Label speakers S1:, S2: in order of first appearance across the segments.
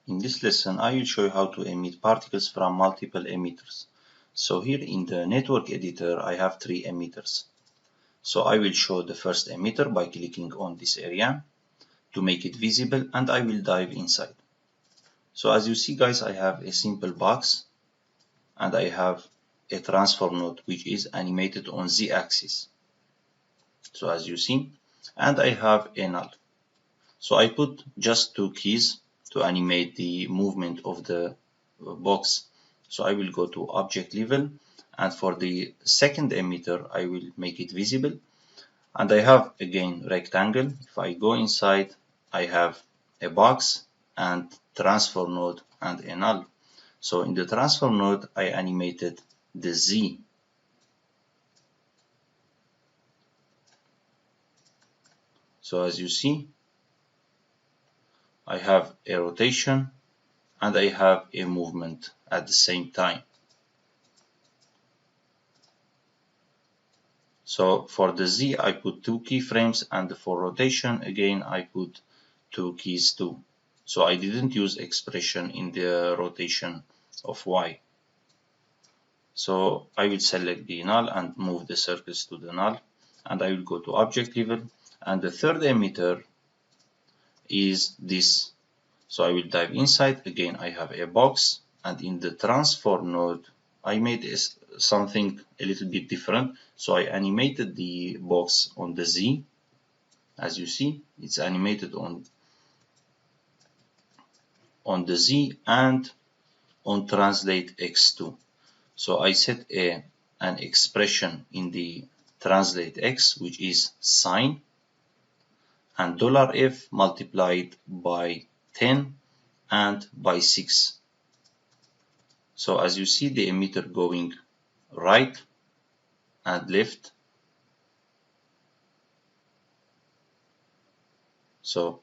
S1: In this lesson, I will show you how to emit particles from multiple emitters. So here in the network editor, I have 3 emitters. So I will show the first emitter by clicking on this area to make it visible, and I will dive inside. So as you see, guys, I have a simple box and I have a transform node which is animated on z-axis. So as you see, and I have a null. So I put just 2 keys to animate the movement of the box. So I will go to object level, and for the second emitter I will make it visible, and I have again rectangle. If I go inside, I have a box and transform node and a null. So in the transform node I animated the Z. So as you see, I have a rotation and I have a movement at the same time. So for the Z I put 2 keyframes, and for rotation again I put 2 keys too. So I didn't use expression in the rotation of Y. So I will select the null and move the circles to the null, and I will go to object level, and the third emitter is this. So I will dive inside. Again I have a box, and in the transform node I made something a little bit different. So I animated the box on the Z. As you see, it's animated on the Z and on translate x2. So I set an expression in the translate x, which is sine, and $f multiplied by 10 and by 6. So as you see, the emitter going right and left. So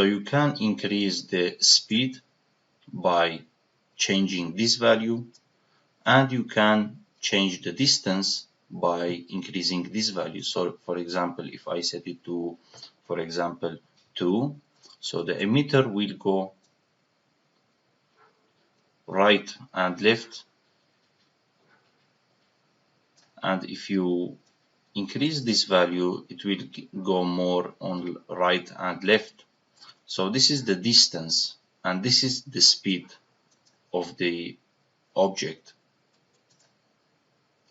S1: you can increase the speed by changing this value, and you can change the distance by increasing this value. So for example, if I set it to, for example, 2, so the emitter will go right and left, and if you increase this value, it will go more on right and left. So this is the distance, and this is the speed of the object.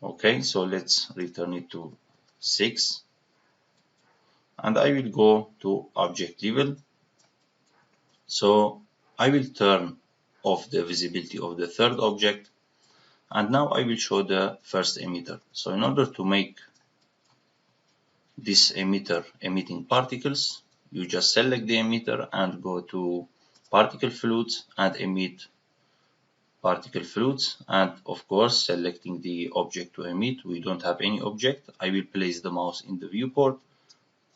S1: Okay, so let's return it to 6, and I will go to object level. So I will turn off the visibility of the third object, and now I will show the first emitter. So in order to make this emitter emitting particles, you just select the emitter and go to particle fluids and emit particle fluids, and of course selecting the object to emit. We don't have any object. I will place the mouse in the viewport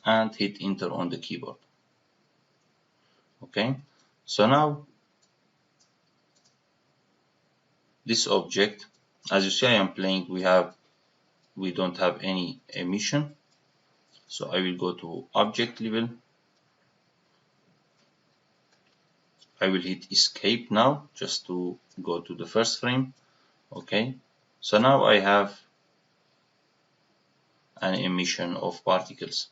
S1: and hit enter on the keyboard. Okay, so now this object, as you see, I am playing, we don't have any emission. So I will go to object level. I will hit escape now just to go to the first frame. Okay, so now I have an emission of particles.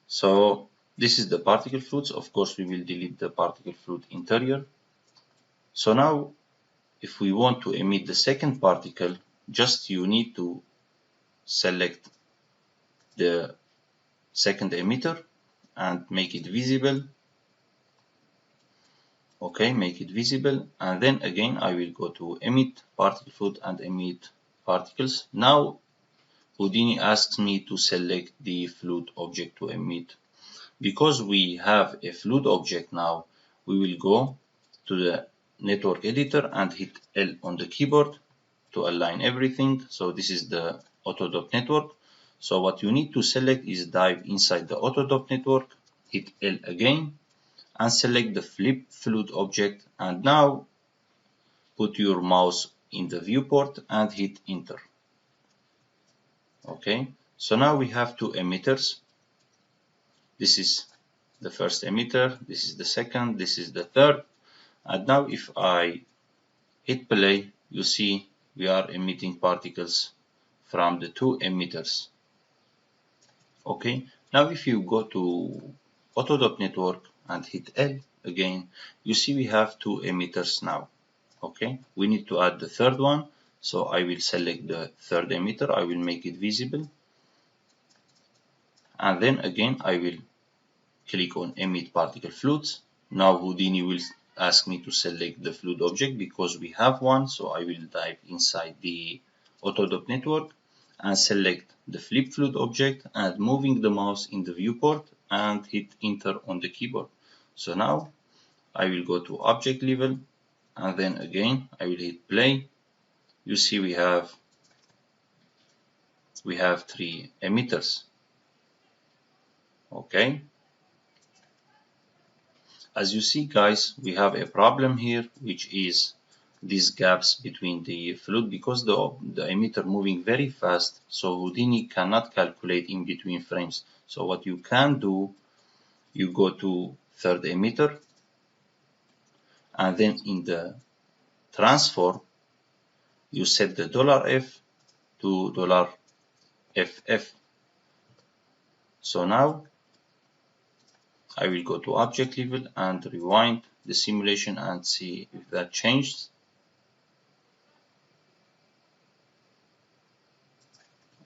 S1: So this is the particle fluids. Of course, we will delete the particle fluid interior. So now if we want to emit the second particle, just you need to select the second emitter and make it visible. Okay, make it visible, and then again I will go to emit particle fluid and emit particles. Now Houdini asks me to select the fluid object to emit. Because we have a fluid object now, we will go to the network editor and hit L on the keyboard to align everything. So this is the Autodoc network. So what you need to select is dive inside the Autodoc network, hit L again, and select the flip fluid object, and now put your mouse in the viewport and hit enter. Okay, so now we have 2 emitters. This is the first emitter, this is the second, this is the third. And now if I hit play, you see we are emitting particles from the two emitters. Okay, now if you go to auto.network and hit L again, you see we have two emitters now. Okay, we need to add the third one, so I will select the third emitter, I will make it visible, and then again I will click on emit particle fluids. Now Houdini will ask me to select the fluid object because we have one, so I will dive inside the auto.network and select the flip fluid object and moving the mouse in the viewport and hit enter on the keyboard. So now I will go to object level and then again I will hit play. You see we have three emitters. Okay. As you see guys, we have a problem here, which is these gaps between the fluid because the emitter moving very fast, so Houdini cannot calculate in between frames. So what you can do, you go to third emitter and then in the transform you set the $F to $FF. So now I will go to object level and rewind the simulation and see if that changed.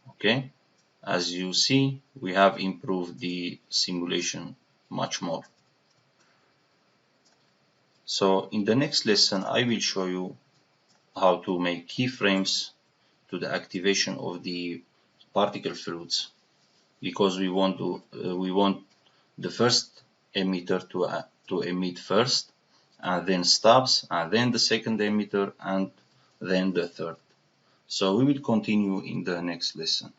S1: Okay, as you see, we have improved the simulation much more. So in the next lesson, I will show you how to make keyframes to the activation of the particle fluids, because we want the first emitter to emit first, and then stops, and then the second emitter, and then the third. So we will continue in the next lesson.